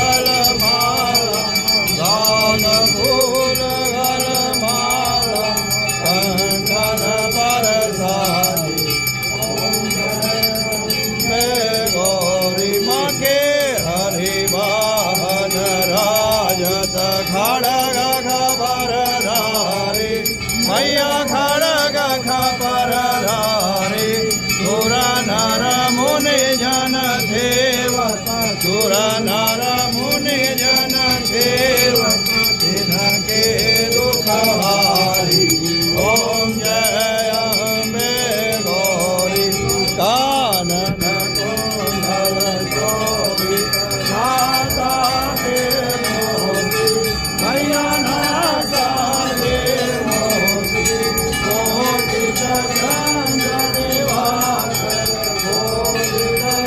पुष्पगलमाला गानफूलगलमाला कंठन परसादी गौरी माँ के हरिवाहन राजत खड़ग खबरधारी मैया खड़ग खबरधारी सुर नर मुनि जन देव सुर नर